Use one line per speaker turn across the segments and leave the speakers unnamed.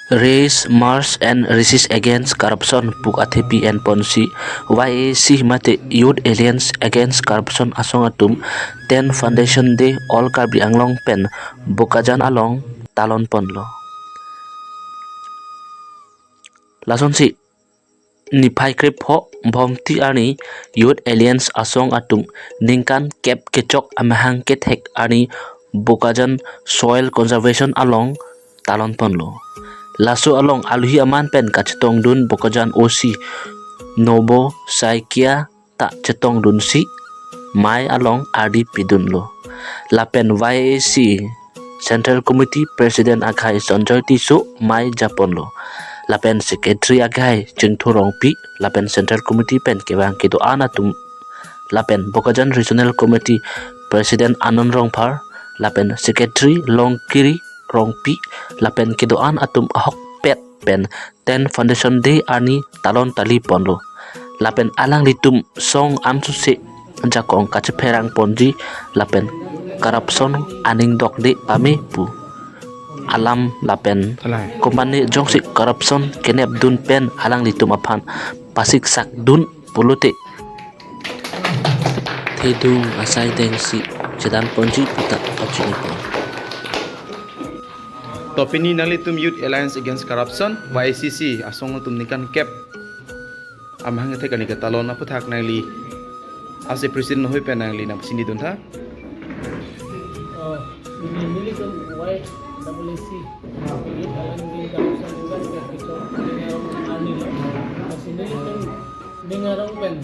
Raise, March and Resist Against Corruption Puk ATP and Ponsi YAC Mate Youth Alliance Against Corruption Asong Atum 10 Foundation Day All Karbi Anglong Pen Bokajan Along Talon Ponlo Lason si Nipai Krip Ho Bomti Ani Youth Alliance Asong Atum Ningkan Kep Kechok Amahang Kethek Ani Bokajan Soil Conservation Along Talon Ponlo Laso along aluhi aman pen ka chetong dun bokajan osi nobo saikia tak chetong dun si mai along adi pidun lo lapen YAC Central Committee President Aghai Sanjoy Tisu mai Japon lo lapen Secretary Aghai Chingthurong pi lapen Central Committee pen kewang kido anatum lapen bokajan Regional Committee President Anand Rongphar lapen Secretary Longkiri Rongpi lapen kidoan atum ahok pet pen 10 Foundation Day ani talon tali ponlo lapen alang litum song amsuse jakong kaceperang ponji lapen corruption aning dok de pame pu alam lapen kompani jongsi corruption kenep dun pen alang litum apan pasik sak dun pulute thedung asai tengsi cedan ponji putak pacini pon
Topini nalitum Youth Alliance Against Corruption YACC asong tum nikan kep amhang the kani talon apu thak nangli ase president hoi pe nangli na sini dun tha
nilitum YACC Youth Alliance Against Corruption bukan kepito ningarong anilo kasi nilitum ningarong pen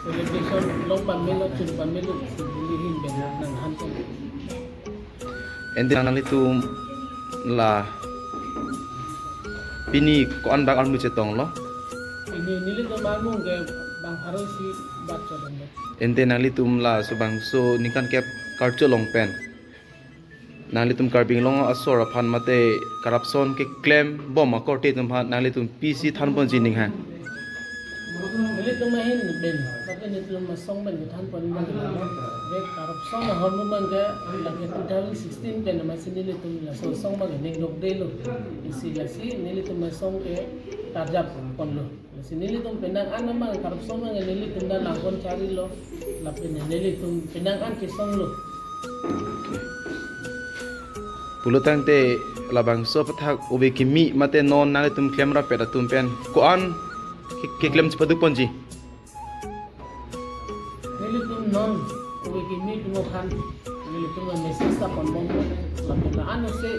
celebration long pamilo chun pamilo sibulihin pen nang hanton
ende nalitum la pini ko an bang almu chetong lo
ini nilitum amung ke bang harosi baca dan
ende nalitum la subang so nikan kep karcho long pen nalitum karbing long asor aphan mate corruption ke claim bom akorte tum ha nalitum PC than pon jining ha
nilitum mahin ben tapi nilitum masong ben than pon bang ve corruption na hormo mangga lagi 2016 pen masih nilitum la so song bang ning dok de lo isi lasi nilitum masong ke tarjap pon lo lasi nilitum penang an mang corruption mang nilitum na langkon cari lo lapin nilitum penang an kisong lo
pulutang te labang so pathak obe kimi mate non nalitum camera pera tum pen ko an ke claim chpadu ponji
nilitum non uwe kimi tumo khan nilitum na message ta pon lapin na ano se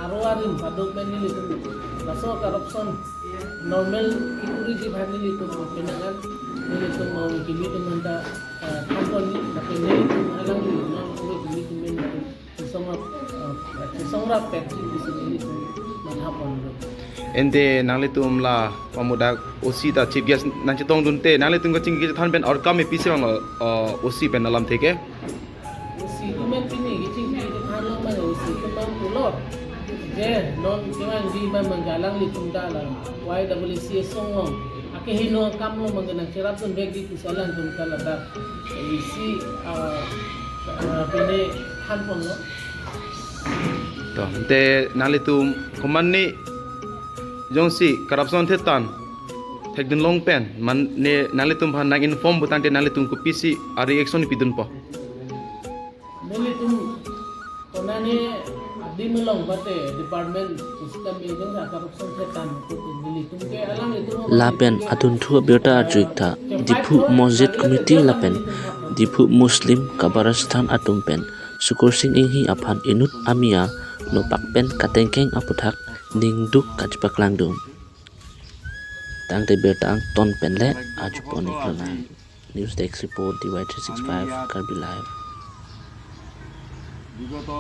aroarin padok ben nilitum laso corruption normal kikuri ji bhan nilitum penangan nilitum mau kimi tuman ta company lapin nilitum alang non uwe kimi tumen songra pet di sini manhapon
ende nalitum la pamudak osi ta chief guest nanchi tong dunte nalitum ko chingi than pen or kam episode ang osi pen alam theke
osi kumen pini giching pi de khan lo ma osi kumang pulor je non kewan di ba manggalang litum dala YWC songong ake hino kam lo mangana cerap tun beg di kusalan tum kala da isi pini han pon lo
to te nalitum komanni jongsi corruption thetan thekdin long pen man ne nalitum bhan nang inform butan te nalitum ko PC ari action pidun po
nilitum konane adi melong bate department system agent corruption thetan ko nilitum ke alang itu
lapen atun thu biota arjuikta dipu masjid committee lapen dipu muslim kabarastan atum pen sukur sing inghi aphan inut amia no pakpen katengkeng aputhak ningduk kajpak langdum tang te bertang ton penle ajuponi kronai news desk report DY365 Karbi Live
বিগত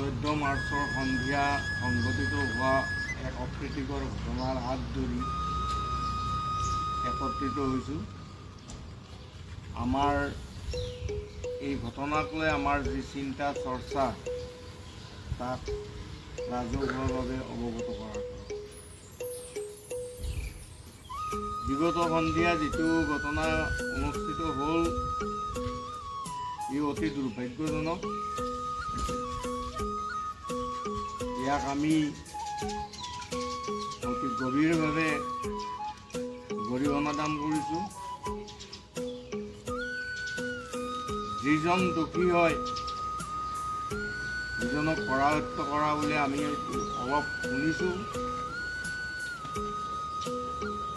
14 মাৰ্চৰ সন্ধিয়া সংঘটিত হোৱা এক অপ্ৰীতিকৰ ঘটনাৰ হাত ধৰি একত্ৰিত হৈছোঁ আমাৰ এই ঘটনাক লৈ আমাৰ যি চিন্তা চৰ্চা তাক ৰাজহুৱাভাৱে অৱগত কৰাৰ বিগত সন্ধিয়া যিটো ঘটনা অনুষ্ঠিত হ'ল ই অতি দুৰ্ভাগ্যজনক ইয়াক আমি গভীৰভাৱে গৰিহণা দান কৰিছোঁ। যিজন দোষী হয়, যিজনক কৰায়ত্ব কৰা বুলি আমি অলপ শুনিছোঁ,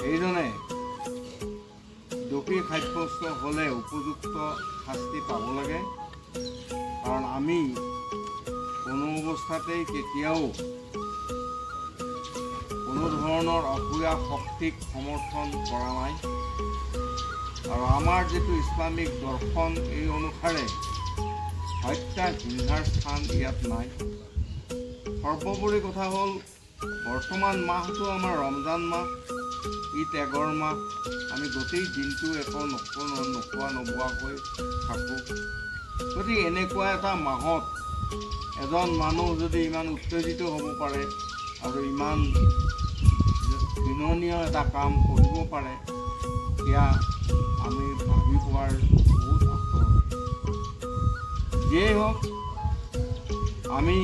এইজনে দোষী সাব্যস্ত হ'লে উপযুক্ত শাস্তি পাব লাগে। কাৰণ আমি কোনো অৱস্থাতেই কেতিয়াও কোনো ধৰণৰ অসূয়া শক্তিক সমৰ্থন কৰা নাই। আৰু আমাৰ যিটো ইছলামিক দৰ্শন, এই অনুসাৰে হত্যা হিংসাৰ স্থান ইয়াত নাই। সৰ্বোপৰি কথা হ'ল, বৰ্তমান মাহটো আমাৰ ৰমজান মাহ, ই ত্যাগৰ মাহ। আমি গোটেই দিনটো একো নোখোৱা নোবোৱাকৈ থাকোঁ। গতিকে এনেকুৱা এটা মাহত এজন মানুহ যদি ইমান উত্তেজিত হ'ব পাৰে আৰু ইমান ঘৃণনীয় এটা কাম কৰিব পাৰে, সেয়া আমি ভাবি পোৱাৰ বহুত আচৰণ। যিয়েই হওক, আমি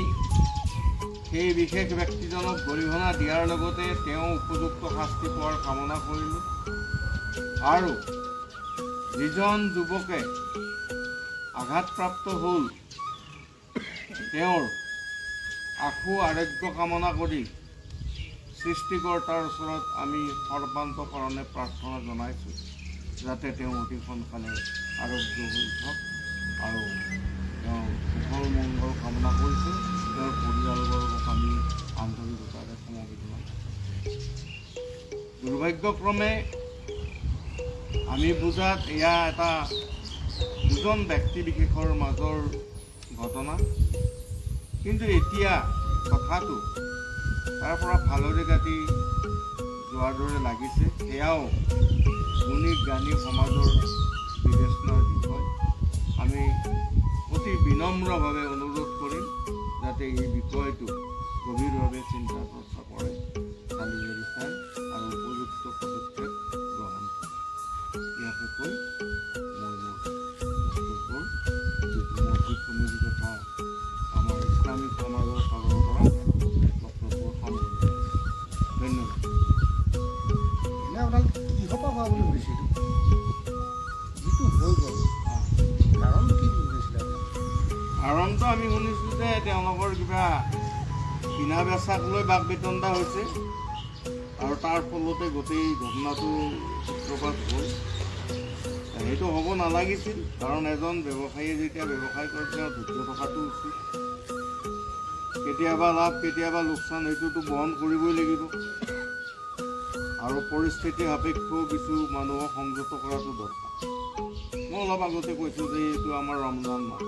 সেই বিশেষ ব্যক্তিজনক গৰিহণা দিয়াৰ লগতে তেওঁ উপযুক্ত শাস্তি পোৱাৰ কামনা কৰিলোঁ। আৰু যিজন যুৱকে আঘাতপ্ৰাপ্ত হ'ল, তেওঁৰ আশু আৰোগ্য কামনা কৰি সৃষ্টিকৰ্তাৰ ওচৰত আমি সৰ্বান্তকৰণে প্ৰাৰ্থনা জনাইছোঁ, যাতে তেওঁ অতি সোনকালে আৰোগ্য হৈ উঠক। আৰু তেওঁ কুশল মংগল কামনা কৰিছোঁ। তেওঁৰ পৰিয়ালবৰ্গক আমি আন্তৰিকতাৰে সমবেদনা জনাইছোঁ। দুৰ্ভাগ্যক্ৰমে আমি বুজাত এয়া এটা দুজন ব্যক্তি বিশেষৰ মাজৰ ঘটনা। কিন্তু এতিয়া কথাটো তাৰ পৰা ফালৰি কাটি যোৱাৰ দৰে লাগিছে। সেয়াও গুণী জ্ঞানী সমাজৰ বিবেচনাৰ বিষয়। আমি অতি বিনম্ৰভাৱে অনুৰোধ কৰিম যাতে এই বিষয়টো গভীৰভাৱে চিন্তা চৰ্চা কৰে, চালি জাৰি চাই আৰু উপযুক্ত পদক্ষেপ গ্ৰহণ কৰে। ইয়াকে কৈ মই মোৰ বক্তব্যৰ যিটো মছজিদ কমিটি তথা আমাৰ ইছলামিক সমাজৰ ফালৰ পৰা বক্তব্য সামৰণি মাৰিছোঁ। ধন্যবাদ।
এনে আপোনালোকে কিহৰ পৰা হোৱা বুলি ভাবিছিলোঁ? যিটো হৈ গ'ল, কাৰণ কি বুলি ভাবিছিলে আপোনালোকে?
কাৰণটো আমি শুনিছোঁ যে তেওঁলোকৰ কিবা কিনা বেচাক লৈ বাক বিতণ্ডা হৈছে আৰু তাৰ ফলতে গোটেই ঘটনাটো সূত্ৰপাত হ'ল। সেইটো হ'ব নালাগিছিল। কাৰণ এজন ব্যৱসায়ীয়ে যেতিয়া ব্যৱসায় কৰে, তেওঁ ধৈৰ্য থকাটো উচিত। কেতিয়াবা লাভ, কেতিয়াবা লোকচান, সেইটোতো বহন কৰিবই লাগিব। আৰু পৰিস্থিতি সাপেক্ষেও কিছু মানুহক সংযত কৰাটো দৰকাৰ। মই অলপ আগতে কৈছোঁ যে এইটো আমাৰ ৰমজান মাহ।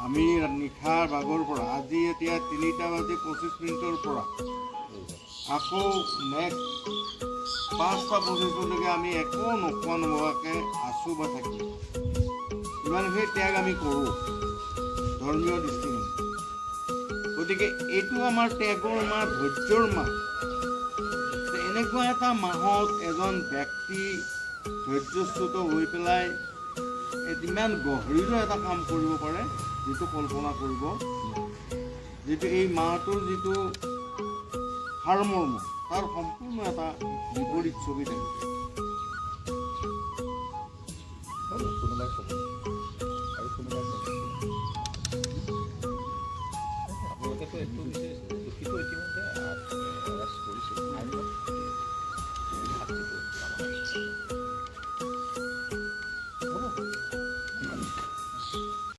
আমি নিশাৰ ভাগৰ পৰা আজি এতিয়া 3:25 পৰা আকৌ নেক্সট 5:25লৈকে আমি একো নোখোৱা নোবোৱাকৈ আছোঁ বা থাকিম। ইমানখিনি ত্যাগ আমি কৰোঁ ধৰ্মীয় দৃষ্টিভংগী। গতিকে এইটো আমাৰ ত্যাগৰ মাহ, ধৈৰ্যৰ মাহ। এনেকুৱা এটা মাহত এজন ব্যক্তি ধৈৰ্যচ্যুত হৈ পেলাই ইমান গভীৰ এটা কাম কৰিব পাৰে, যিটো কল্পনা কৰিব নোৱাৰে। যিটো এই মাহটোৰ যিটো সাৰমৰ্ম, তাৰ সম্পূৰ্ণ এটা বিপৰীত ছবি থাকিব।
কোনোবাই ক'ব আৰু কোনোবাই ক'ব। আপোনালোকেতো এইটো বিচাৰিছে, দোষীটো ইতিমধ্যে